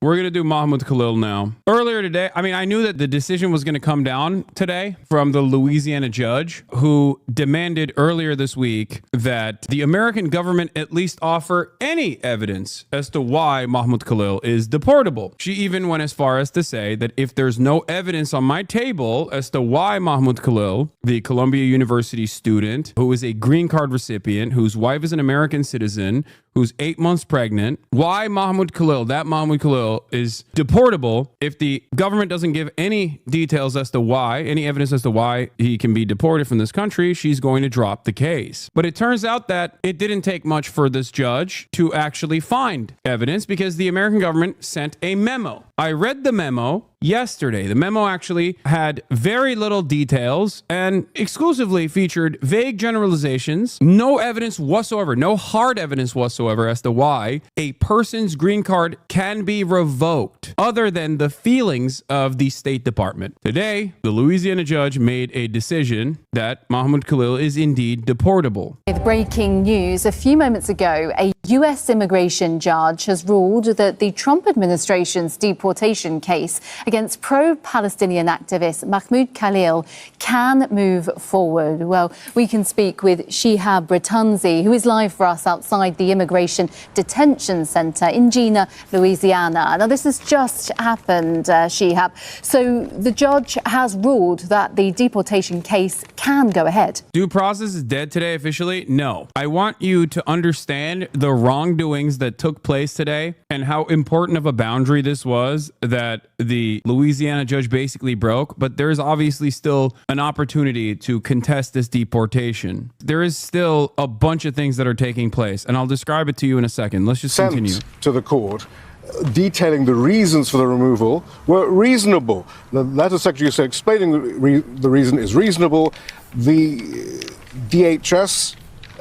We're going to do Mahmoud Khalil now. Earlier today, I knew that the decision was going to come down today from the Louisiana judge who demanded earlier this week that the American government at least offer any evidence as to why Mahmoud Khalil is deportable. She even went as far as to say that if there's no evidence on my table as to why Mahmoud Khalil, the Columbia University student who is a green card recipient, whose wife is an American citizen, who's 8 months pregnant, why Mahmoud Khalil is deportable, if the government doesn't give any details as to why, any evidence as to why he can be deported from this country, she's going to drop the case. But it turns out that it didn't take much for this judge to actually find evidence because the American government sent a memo. I read the memo yesterday. The memo actually had very little details and exclusively featured vague generalizations, no evidence whatsoever, no hard evidence whatsoever as to why a person's green card can be revoked, other than the feelings of the State Department. Today, the Louisiana judge made a decision that Mahmoud Khalil is indeed deportable. With breaking news, a few moments ago, a U.S. immigration judge has ruled that the Trump administration's deportation case against pro-Palestinian activist Mahmoud Khalil can move forward. Well, we can speak with Shihab Bratunzi, who is live for us outside the Immigration Detention Center in Gina, Louisiana. Now, this has just happened, Shihab. So the judge has ruled that the deportation case can go ahead. Due process is dead today officially? No. I want you to understand the wrongdoings that took place today and how important of a boundary this was that the Louisiana judge basically broke, but there is obviously still an opportunity to contest this deportation. There is still a bunch of things that are taking place, and I'll describe it to you in a second. Let's just continue. To the court, detailing the reasons for the removal were reasonable. The letter secretary said explaining the reason is reasonable. The DHS,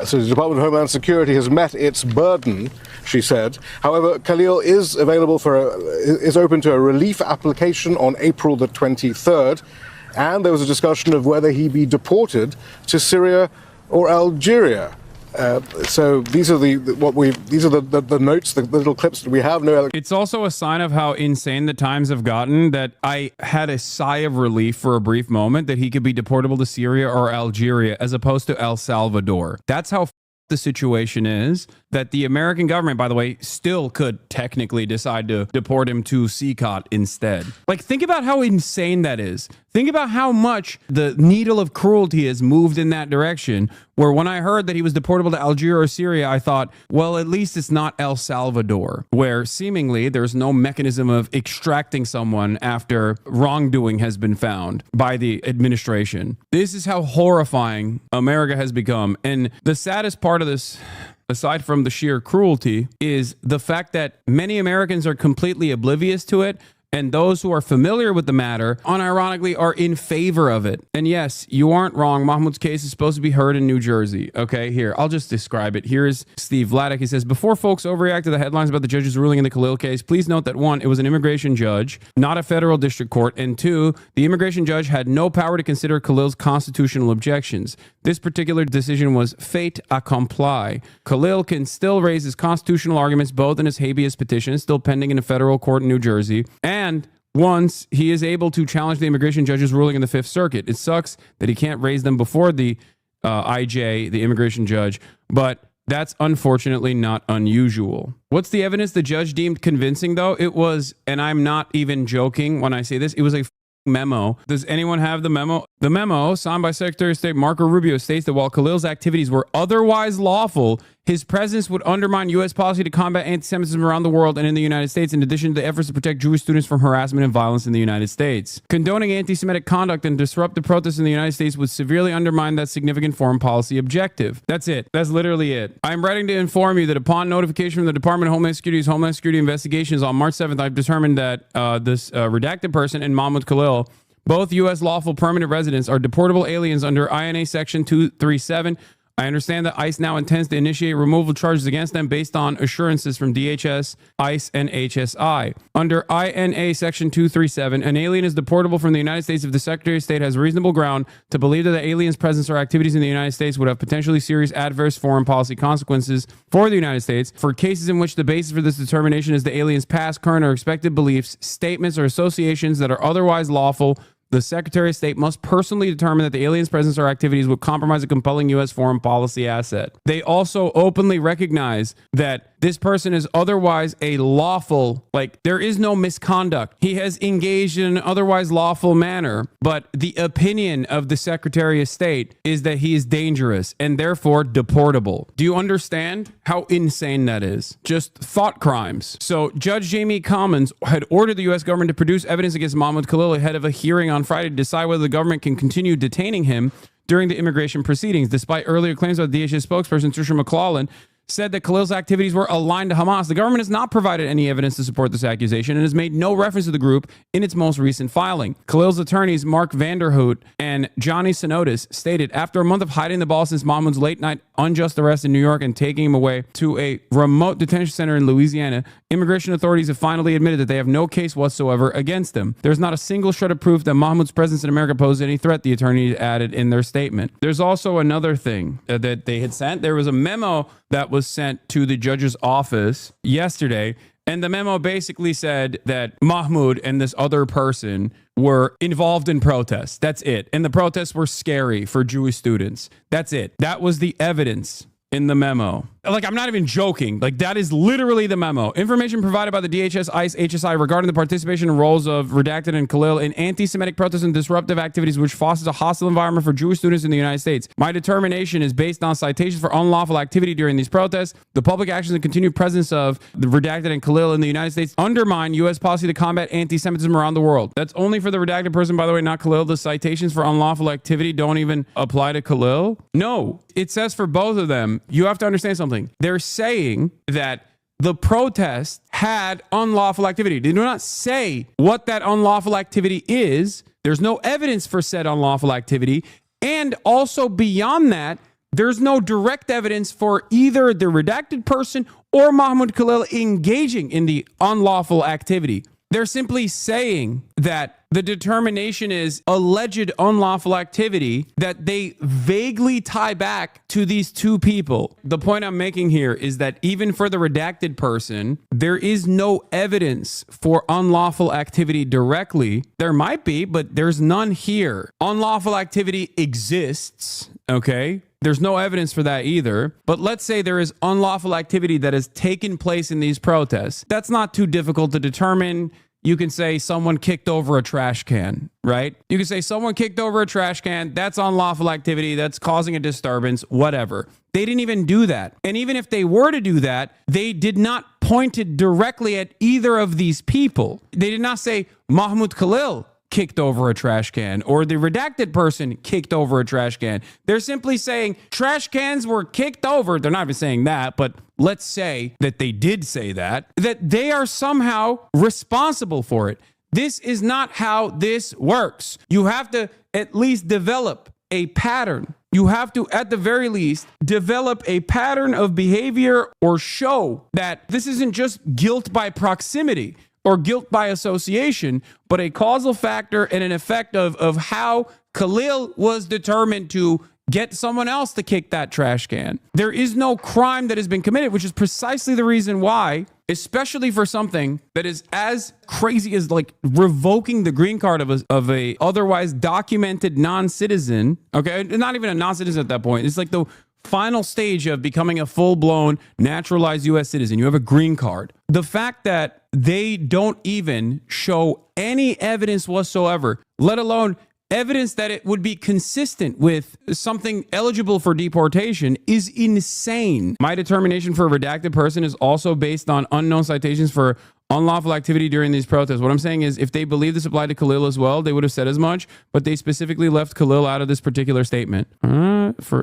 so the Department of Homeland Security, has met its burden, she said. However, Khalil is open to a relief application on April the 23rd, and there was a discussion of whether he be deported to Syria or Algeria. So these are the notes, the little clips that we have. It's also a sign of how insane the times have gotten that I had a sigh of relief for a brief moment that he could be deportable to Syria or Algeria as opposed to El Salvador. That's how the situation is, that the American government, by the way, still could technically decide to deport him to CCOT instead. Like, think about how insane that is. Think about how much the needle of cruelty has moved in that direction, where when I heard that he was deportable to Algeria or Syria, I thought, well, at least it's not El Salvador, where seemingly there's no mechanism of extracting someone after wrongdoing has been found by the administration. This is how horrifying America has become. And the saddest part of this, aside from the sheer cruelty, is the fact that many Americans are completely oblivious to it, and those who are familiar with the matter, unironically, are in favor of it. And yes, you aren't wrong. Mahmoud's case is supposed to be heard in New Jersey. Okay, here, I'll just describe it. Here's Steve Vladeck. He says, before folks overreact to the headlines about the judge's ruling in the Khalil case, please note that 1, it was an immigration judge, not a federal district court, and 2, the immigration judge had no power to consider Khalil's constitutional objections. This particular decision was fait accompli. Khalil can still raise his constitutional arguments both in his habeas petition, still pending in a federal court in New Jersey, and once he is able to challenge the immigration judge's ruling in the Fifth Circuit. It sucks that he can't raise them before the IJ, the immigration judge, but that's unfortunately not unusual. What's the evidence the judge deemed convincing, though? It was, and I'm not even joking when I say this, it was a memo. Does anyone have the memo? The memo, signed by Secretary of State Marco Rubio, states that while Khalil's activities were otherwise lawful, his presence would undermine U.S. policy to combat anti-Semitism around the world and in the United States, in addition to the efforts to protect Jewish students from harassment and violence in the United States. Condoning anti-Semitic conduct and disruptive protests in the United States would severely undermine that significant foreign policy objective. That's it. That's literally it. I'm writing to inform you that upon notification from the Department of Homeland Security's Homeland Security Investigations on March 7th, I've determined that this redacted person and Mahmoud Khalil, both U.S. lawful permanent residents, are deportable aliens under INA Section 237 I understand that ICE now intends to initiate removal charges against them based on assurances from DHS, ICE, and HSI. Under INA Section 237, an alien is deportable from the United States if the Secretary of State has reasonable ground to believe that the alien's presence or activities in the United States would have potentially serious adverse foreign policy consequences for the United States. For cases in which the basis for this determination is the alien's past, current, or expected beliefs, statements, or associations that are otherwise lawful, the Secretary of State must personally determine that the alien's presence or activities would compromise a compelling U.S. foreign policy asset. They also openly recognize that this person is otherwise a lawful, like there is no misconduct. He has engaged in an otherwise lawful manner, but the opinion of the Secretary of State is that he is dangerous and therefore deportable. Do you understand how insane that is? Just thought crimes. So Judge Jamie Commons had ordered the U.S. government to produce evidence against Mahmoud Khalil ahead of a hearing on Friday to decide whether the government can continue detaining him during the immigration proceedings, despite earlier claims by the DHS spokesperson Trisha McClellan said that Khalil's activities were aligned to Hamas. The government has not provided any evidence to support this accusation and has made no reference to the group in its most recent filing. Khalil's attorneys, Mark Vanderhoot and Johnny Sinotis, stated, after a month of hiding the ball since Mahmoud's late night unjust arrest in New York and taking him away to a remote detention center in Louisiana, immigration authorities have finally admitted that they have no case whatsoever against him. There's not a single shred of proof that Mahmoud's presence in America posed any threat, the attorneys added in their statement. There's also another thing that they had sent. There was a memo that was sent to the judge's office yesterday. And the memo basically said that Mahmoud and this other person were involved in protests. That's it. And the protests were scary for Jewish students. That's it. That was the evidence in the memo. Like, I'm not even joking. Like, that is literally the memo. Information provided by the DHS, ICE, HSI regarding the participation and roles of Redacted and Khalil in anti-Semitic protests and disruptive activities which fosters a hostile environment for Jewish students in the United States. My determination is based on citations for unlawful activity during these protests. The public actions and continued presence of the Redacted and Khalil in the United States undermine U.S. policy to combat anti-Semitism around the world. That's only for the redacted person, by the way, not Khalil. The citations for unlawful activity don't even apply to Khalil. No, it says for both of them. You have to understand something. They're saying that the protest had unlawful activity. They do not say what that unlawful activity is. There's no evidence for said unlawful activity. And also beyond that, there's no direct evidence for either the redacted person or Mahmoud Khalil engaging in the unlawful activity. They're simply saying that the determination is alleged unlawful activity that they vaguely tie back to these two people. The point I'm making here is that even for the redacted person, there is no evidence for unlawful activity directly. There might be, but there's none here. Unlawful activity exists, okay? There's no evidence for that either. But let's say there is unlawful activity that has taken place in these protests. That's not too difficult to determine. You can say someone kicked over a trash can, right? You can say someone kicked over a trash can. That's unlawful activity. That's causing a disturbance, whatever. They didn't even do that. And even if they were to do that, they did not point it directly at either of these people. They did not say Mahmoud Khalil kicked over a trash can or the redacted person kicked over a trash can. They're simply saying trash cans were kicked over. They're not even saying that, but let's say that they did say that they are somehow responsible for it. This is not how this works. You have to at least develop a pattern. You have to, at the very least, develop a pattern of behavior or show that this isn't just guilt by proximity or guilt by association, but a causal factor and an effect of how Khalil was determined to get someone else to kick that trash can. There is no crime that has been committed, which is precisely the reason why, especially for something that is as crazy as like revoking the green card of a otherwise documented non-citizen, okay? Not even a non-citizen at that point. It's like the final stage of becoming a full-blown naturalized U.S. citizen. You have a green card. The fact that they don't even show any evidence whatsoever, let alone evidence that it would be consistent with something eligible for deportation, is insane. My determination for a redacted person is also based on unknown citations for unlawful activity during these protests. What I'm saying is, if they believe this applied to Khalil as well, they would have said as much, but they specifically left Khalil out of this particular statement.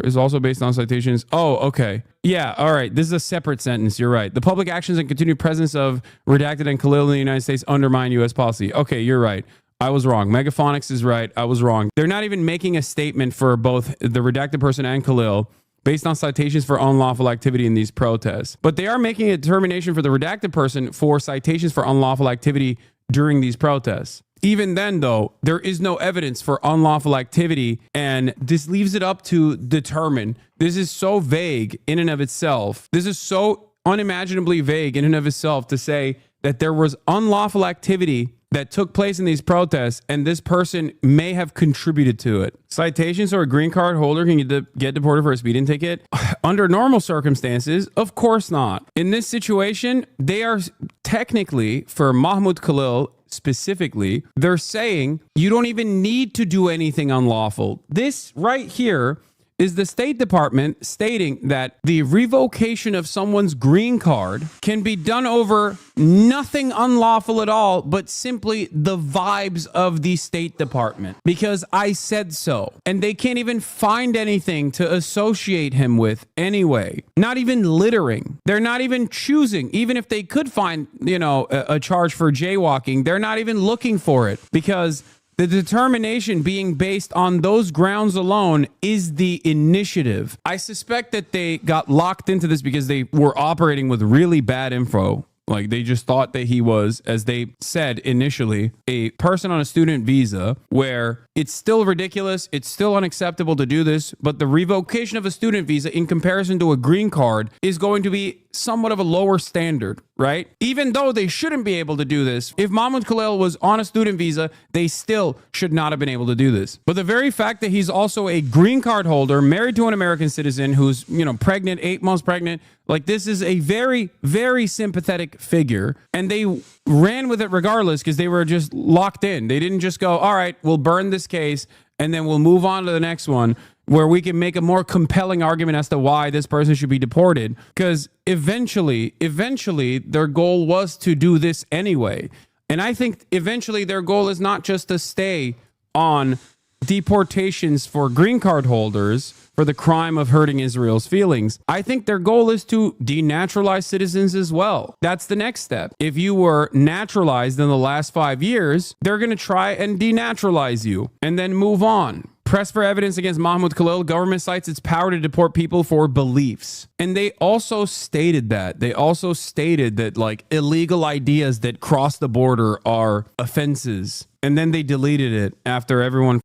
Is also based on citations. Oh, okay. Yeah, all right. This is a separate sentence. You're right. The public actions and continued presence of redacted and Khalil in the United States undermine U.S. policy. Okay, you're right. I was wrong. Megaphonics is right. I was wrong. They're not even making a statement for both the redacted person and Khalil, based on citations for unlawful activity in these protests. But they are making a determination for the redacted person for citations for unlawful activity during these protests. Even then, though, there is no evidence for unlawful activity, and this leaves it up to determine. This is so vague in and of itself. This is so unimaginably vague in and of itself to say that there was unlawful activity that took place in these protests, and this person may have contributed to it. Citations or a green card holder can get deported for a speeding ticket? Under normal circumstances, of course not. In this situation, they are technically, for Mahmoud Khalil specifically, they're saying you don't even need to do anything unlawful. This right here is the State Department stating that the revocation of someone's green card can be done over nothing unlawful at all, but simply the vibes of the State Department. Because I said so. And they can't even find anything to associate him with anyway. Not even littering. They're not even choosing. Even if they could find, a charge for jaywalking, they're not even looking for it, because the determination being based on those grounds alone is the initiative. I suspect that they got locked into this because they were operating with really bad info. Like, they just thought that he was, as they said initially, a person on a student visa, where it's still ridiculous. It's still unacceptable to do this. But the revocation of a student visa in comparison to a green card is going to be somewhat of a lower standard, right? Even though they shouldn't be able to do this. If Mahmoud Khalil was on a student visa, they still should not have been able to do this. But the very fact that he's also a green card holder, married to an American citizen who's, pregnant, 8 months pregnant, like, this is a very, very sympathetic figure. And they ran with it regardless because they were just locked in. They didn't just go, all right, we'll burn this case and then we'll move on to the next one, where we can make a more compelling argument as to why this person should be deported. Because eventually their goal was to do this anyway. And I think eventually their goal is not just to stay on deportations for green card holders for the crime of hurting Israel's feelings. I think their goal is to denaturalize citizens as well. That's the next step. If you were naturalized in the last 5 years, they're going to try and denaturalize you and then move on. Press for evidence against Mahmoud Khalil. Government cites its power to deport people for beliefs. And they also stated that. Like, illegal ideas that cross the border are offenses. And then they deleted it after everyone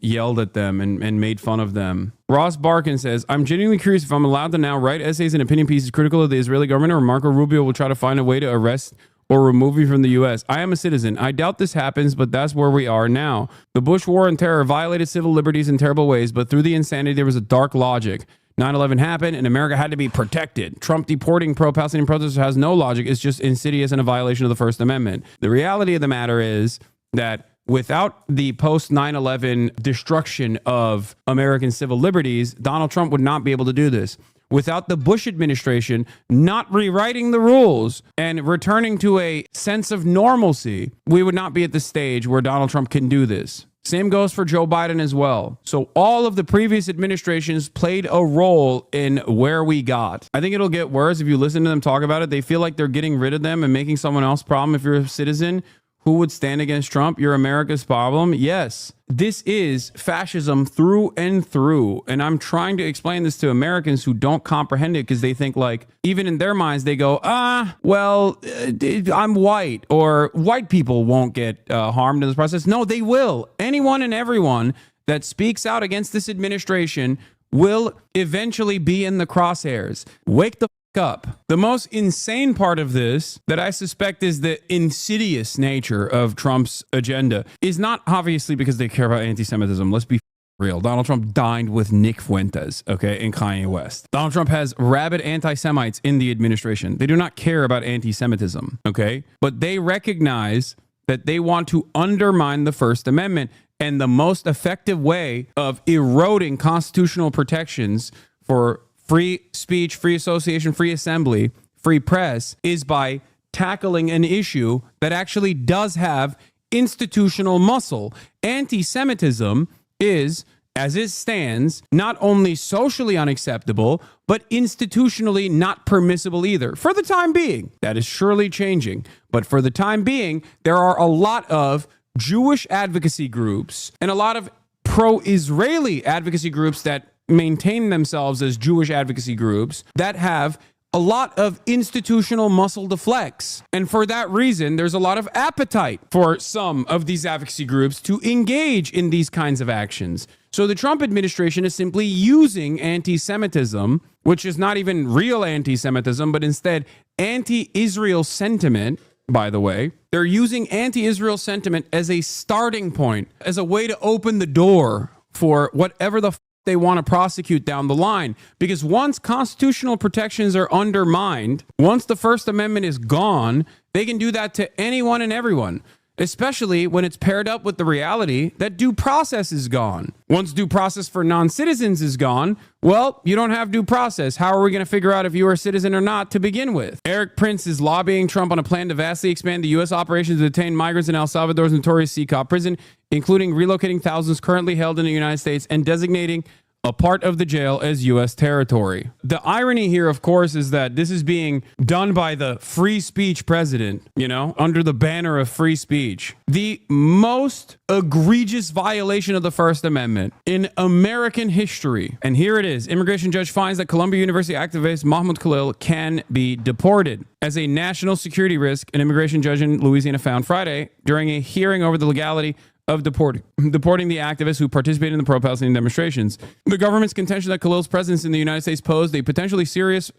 yelled at them and made fun of them. Ross Barkin says, I'm genuinely curious if I'm allowed to now write essays and opinion pieces critical of the Israeli government, or Marco Rubio will try to find a way to arrest or remove me from the U.S. I am a citizen. I doubt this happens, but that's where we are now. The Bush war and terror violated civil liberties in terrible ways, but through the insanity, there was a dark logic. 9/11 happened and America had to be protected. Trump deporting pro-Palestinian protesters has no logic. It's just insidious and a violation of the First Amendment. The reality of the matter is that without the post 9/11 destruction of American civil liberties, Donald Trump would not be able to do this. Without the Bush administration not rewriting the rules and returning to a sense of normalcy, we would not be at the stage where Donald Trump can do this. Same goes for Joe Biden as well. So all of the previous administrations played a role in where we got. I think it'll get worse if you listen to them talk about it. They feel like they're getting rid of them and making someone else problem. If you're a citizen, who would stand against Trump? You're America's problem? Yes. This is fascism through and through. And I'm trying to explain this to Americans who don't comprehend it because they think, like, even in their minds, they go, I'm white, or white people won't get harmed in this process. No, they will. Anyone and everyone that speaks out against this administration will eventually be in the crosshairs. Wake the up. The most insane part of this, that I suspect is the insidious nature of Trump's agenda, is not obviously because they care about anti-Semitism. Let's be real. Donald Trump dined with Nick Fuentes, okay, and Kanye West. Donald Trump has rabid anti-Semites in the administration. They do not care about anti-Semitism, okay? But they recognize that they want to undermine the First Amendment. And the most effective way of eroding constitutional protections for free speech, free association, free assembly, free press is by tackling an issue that actually does have institutional muscle. Anti-Semitism is, as it stands, not only socially unacceptable, but institutionally not permissible either. For the time being, that is surely changing. But for the time being, there are a lot of Jewish advocacy groups and a lot of pro-Israeli advocacy groups that maintain themselves as Jewish advocacy groups that have a lot of institutional muscle to flex. And for that reason, there's a lot of appetite for some of these advocacy groups to engage in these kinds of actions. So the Trump administration is simply using anti-Semitism, which is not even real anti-Semitism, but instead anti-Israel sentiment. By the way, they're using anti-Israel sentiment as a starting point, as a way to open the door for whatever the they want to prosecute down the line. Because once constitutional protections are undermined, once the First Amendment is gone, they can do that to anyone and everyone, especially when it's paired up with the reality that due process is gone. Once due process for non-citizens is gone, well, you don't have due process. How are we going to figure out if you are a citizen or not to begin with? Eric Prince is lobbying Trump on a plan to vastly expand the U.S. operations to detain migrants in El Salvador's notorious CCOP prison, including relocating thousands currently held in the United States and designating a part of the jail as U.S. territory. The irony here, of course, is that this is being done by the free speech president, under the banner of free speech. The most egregious violation of the First Amendment in American history. And here it is. Immigration judge finds that Columbia University activist Mahmoud Khalil can be deported as a national security risk. An immigration judge in Louisiana found Friday during a hearing over the legality of deporting the activists who participated in the pro-Palestinian demonstrations. The government's contention that Khalil's presence in the United States posed a potentially serious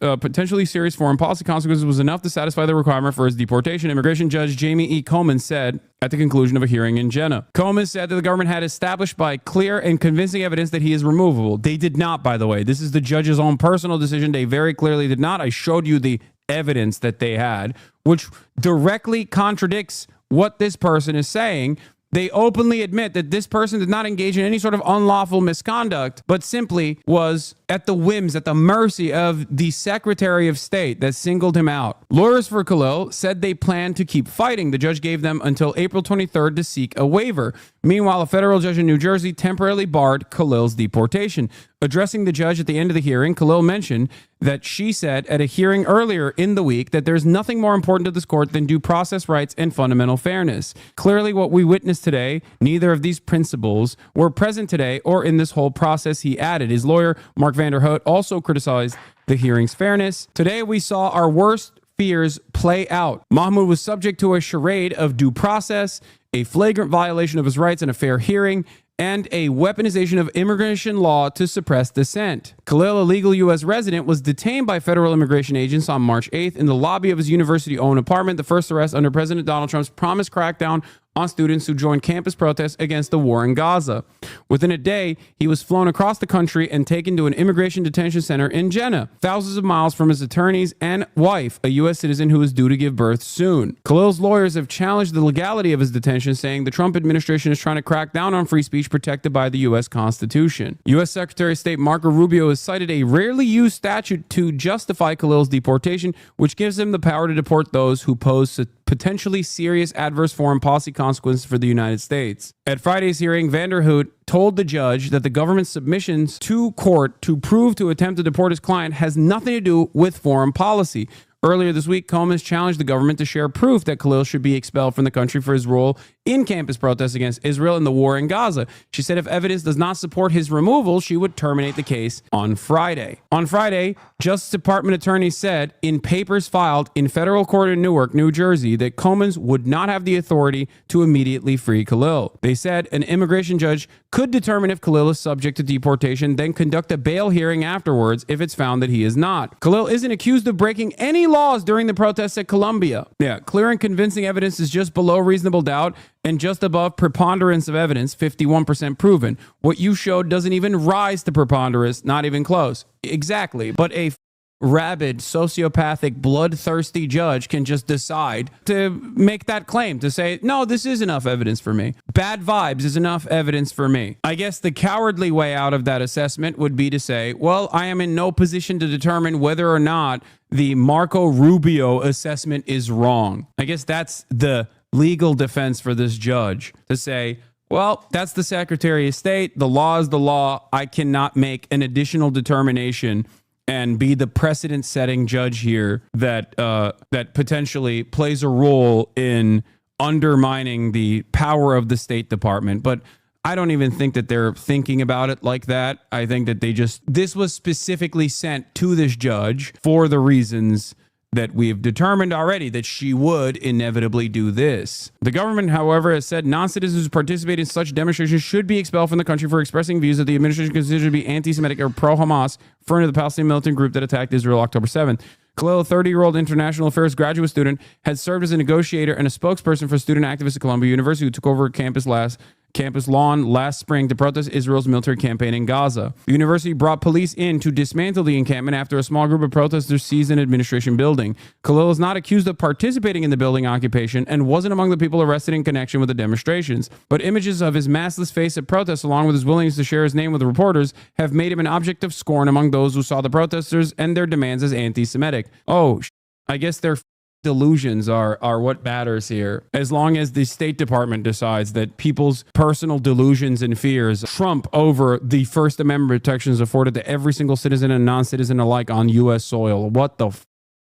foreign policy consequences was enough to satisfy the requirement for his deportation. Immigration judge Jamie E. Coleman said at the conclusion of a hearing in Jena. Coleman said that the government had established by clear and convincing evidence that he is removable. They did not, by the way. This is the judge's own personal decision. They very clearly did not. I showed you the evidence that they had, which directly contradicts what this person is saying. They openly admit that this person did not engage in any sort of unlawful misconduct, but simply was at the whims, at the mercy of the Secretary of State that singled him out. Lawyers for Khalil said they plan to keep fighting. The judge gave them until April 23rd to seek a waiver. Meanwhile, a federal judge in New Jersey temporarily barred Khalil's deportation. Addressing the judge at the end of the hearing, Khalil mentioned that she said at a hearing earlier in the week that there's nothing more important to this court than due process rights and fundamental fairness. Clearly, what we witnessed today, neither of these principles were present today or in this whole process, he added. His lawyer, Mark Vanderhout, also criticized the hearing's fairness. Today, we saw our worst fears play out. Mahmoud was subject to a charade of due process, a flagrant violation of his rights in a fair hearing, and a weaponization of immigration law to suppress dissent. Khalil, a legal U.S. resident, was detained by federal immigration agents on March 8th in the lobby of his university-owned apartment, the first arrest under President Donald Trump's promised crackdown on students who joined campus protests against the war in Gaza. Within a day, he was flown across the country and taken to an immigration detention center in Jena, thousands of miles from his attorneys and wife, a U.S. citizen who is due to give birth soon. Khalil's lawyers have challenged the legality of his detention, saying the Trump administration is trying to crack down on free speech protected by the U.S. Constitution. U.S. Secretary of State Marco Rubio has cited a rarely used statute to justify Khalil's deportation, which gives him the power to deport those who pose potentially serious adverse foreign policy consequences for the United States. At Friday's hearing, Vanderhout told the judge that the government's submissions to court to prove to attempt to deport his client has nothing to do with foreign policy. Earlier this week, Coleman challenged the government to share proof that Khalil should be expelled from the country for his role in campus protests against Israel and the war in Gaza. She said if evidence does not support his removal, she would terminate the case on Friday. On Friday, Justice Department attorneys said in papers filed in federal court in Newark, New Jersey, that Coleman would not have the authority to immediately free Khalil. They said an immigration judge could determine if Khalil is subject to deportation, then conduct a bail hearing afterwards if it's found that he is not. Khalil isn't accused of breaking any laws during the protests at Columbia. Clear and convincing evidence is just below reasonable doubt and just above preponderance of evidence, 51% proven. What you showed doesn't even rise to preponderance, not even close. Exactly. But a rabid, sociopathic, bloodthirsty judge can just decide to make that claim, to say, no, this is enough evidence for me. Bad vibes is enough evidence for me. I guess the cowardly way out of that assessment would be to say, well, I am in no position to determine whether or not the Marco Rubio assessment is wrong. I guess that's the legal defense for this judge, to say, well, that's the Secretary of State. The law is the law. I cannot make an additional determination and be the precedent-setting judge here that that potentially plays a role in undermining the power of the State Department. But I don't even think that they're thinking about it like that. I think that this was specifically sent to this judge for the reasons that we have determined already that she would inevitably do this. The government, however, has said non-citizens who participate in such demonstrations should be expelled from the country for expressing views that the administration considers to be anti-Semitic or pro-Hamas, referring to the Palestinian militant group that attacked Israel October 7th. Khalil, a 30-year-old international affairs graduate student, had served as a negotiator and a spokesperson for student activists at Columbia University who took over campus lawn last spring to protest Israel's military campaign in Gaza. The university brought police in to dismantle the encampment after a small group of protesters seized an administration building. Khalil is not accused of participating in the building occupation and wasn't among the people arrested in connection with the demonstrations, but images of his maskless face at protests along with his willingness to share his name with reporters have made him an object of scorn among those who saw the protesters and their demands as anti-Semitic. I guess they're delusions are what matters here. As long as the State Department decides that people's personal delusions and fears trump over the First Amendment protections afforded to every single citizen and non-citizen alike on U.S. soil. What the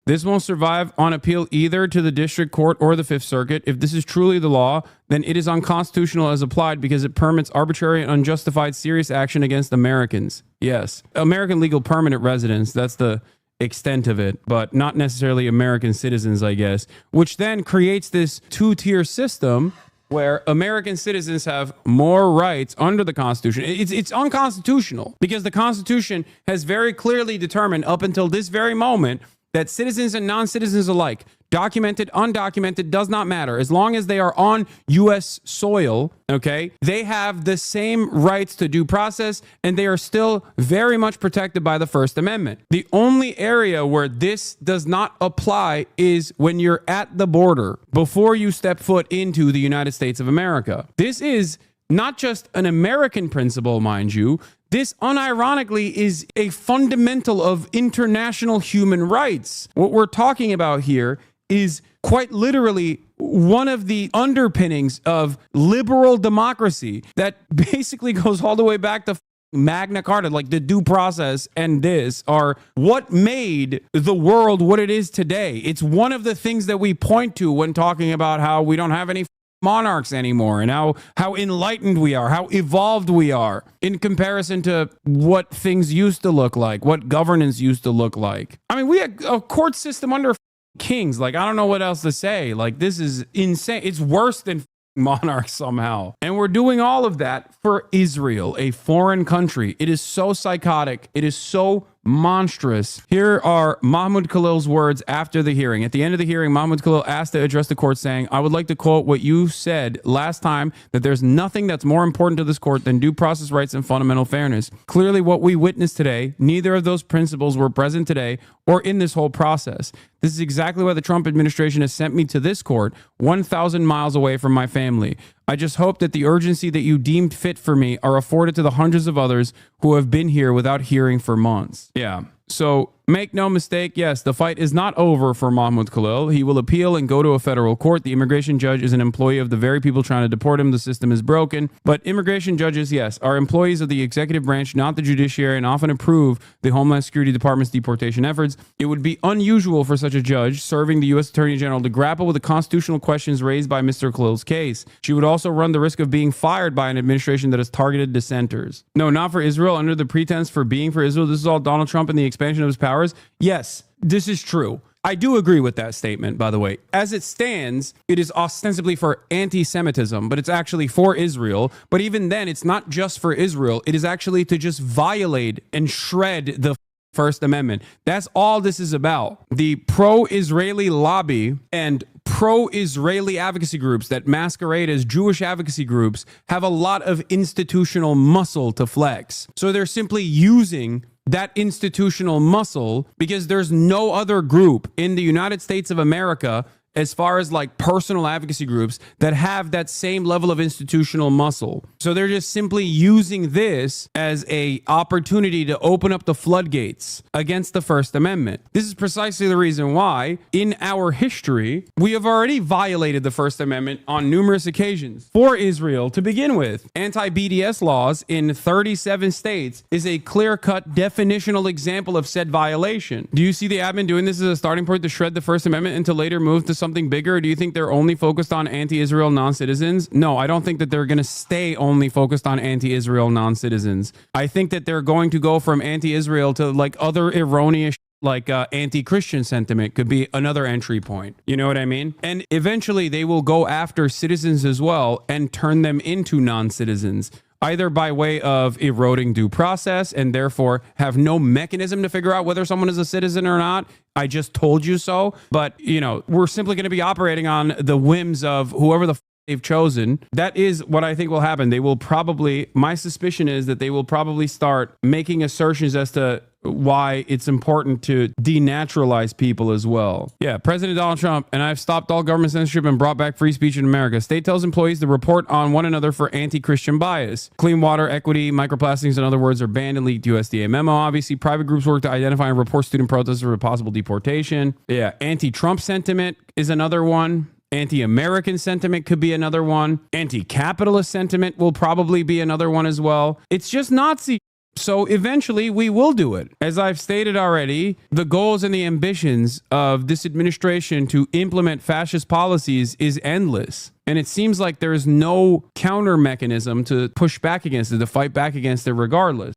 This won't survive on appeal either to the district court or the Fifth Circuit. If this is truly the law, then it is unconstitutional as applied because it permits arbitrary and unjustified serious action against Americans. Yes, American legal permanent residents, that's the extent of it, but not necessarily American citizens, I guess, which then creates this two-tier system where American citizens have more rights under the Constitution. It's unconstitutional because the Constitution has very clearly determined up until this very moment that citizens and non-citizens alike, documented, undocumented, does not matter. As long as they are on U.S. soil, okay, they have the same rights to due process, and they are still very much protected by the First Amendment. The only area where this does not apply is when you're at the border before you step foot into the United States of America. This is not just an American principle, mind you. This unironically is a fundamental of international human rights. What we're talking about here is quite literally one of the underpinnings of liberal democracy that basically goes all the way back to Magna Carta. Like the due process and this are what made the world what it is today. It's one of the things that we point to when talking about how we don't have any monarchs anymore and how enlightened we are, how evolved we are in comparison to what things used to look like, what governance used to look like. I mean, we had a court system under kings. Like, I don't know what else to say. Like, this is insane. It's worse than monarchs somehow. And we're doing all of that for Israel, a foreign country. It is so psychotic. It is so monstrous. Here are Mahmoud Khalil's words after the hearing. At the end of the hearing, Mahmoud Khalil asked to address the court saying, "I would like to quote what you said last time, that there's nothing that's more important to this court than due process rights and fundamental fairness. Clearly, what we witnessed today, neither of those principles were present today or in this whole process. This is exactly why the Trump administration has sent me to this court 1,000 miles away from my family. I just hope that the urgency that you deemed fit for me are afforded to the hundreds of others who have been here without hearing for months." Yeah. So make no mistake, yes, the fight is not over for Mahmoud Khalil. He will appeal and go to a federal court. The immigration judge is an employee of the very people trying to deport him. The system is broken. But immigration judges, yes, are employees of the executive branch, not the judiciary, and often approve the Homeland Security Department's deportation efforts. It would be unusual for such a judge serving the U.S. Attorney General to grapple with the constitutional questions raised by Mr. Khalil's case. She would also run the risk of being fired by an administration that has targeted dissenters. No, not for Israel. Under the pretense for being for Israel, this is all Donald Trump and the expansion of his powers. Yes, this is true. I do agree with that statement, by the way. As it stands, it is ostensibly for anti-Semitism, but it's actually for Israel. But even then, it's not just for Israel. It is actually to just violate and shred the First Amendment. That's all this is about. The pro-Israeli lobby and pro-Israeli advocacy groups that masquerade as Jewish advocacy groups have a lot of institutional muscle to flex. So they're simply using that institutional muscle because there's no other group in the United States of America, as far as like personal advocacy groups, that have that same level of institutional muscle. So they're just simply using this as a opportunity to open up the floodgates against the First Amendment. This is precisely the reason why in our history, we have already violated the First Amendment on numerous occasions. For Israel, to begin with, anti-BDS laws in 37 states is a clear-cut definitional example of said violation. Do you see the admin doing this as a starting point to shred the First Amendment and to later move to something something bigger? Do you think they're only focused on anti-Israel non-citizens? No, I don't think that they're going to stay only focused on anti-Israel non-citizens. I think that they're going to go from anti-Israel to like other erroneous like anti-Christian sentiment could be another entry point. You know what I mean? And eventually they will go after citizens as well and turn them into non-citizens, either by way of eroding due process and therefore have no mechanism to figure out whether someone is a citizen or not. I just told you so. But, you know, we're simply going to be operating on the whims of whoever the they've chosen. That is what I think will happen. They will probably, my suspicion is that they will probably start making assertions as to why it's important to denaturalize people as well. Yeah, President Donald Trump, and I've stopped all government censorship and brought back free speech in America. State tells employees to report on one another for anti-Christian bias. Clean water, equity, microplastics, in other words, are banned in leaked USDA memo. Obviously, private groups work to identify and report student protests for possible deportation. Yeah, anti-Trump sentiment is another one. Anti-American sentiment could be another one. Anti-capitalist sentiment will probably be another one as well. It's just Nazi. So eventually we will do it. As I've stated already, the goals and the ambitions of this administration to implement fascist policies is endless. And it seems like there is no counter mechanism to push back against it, to fight back against it regardless.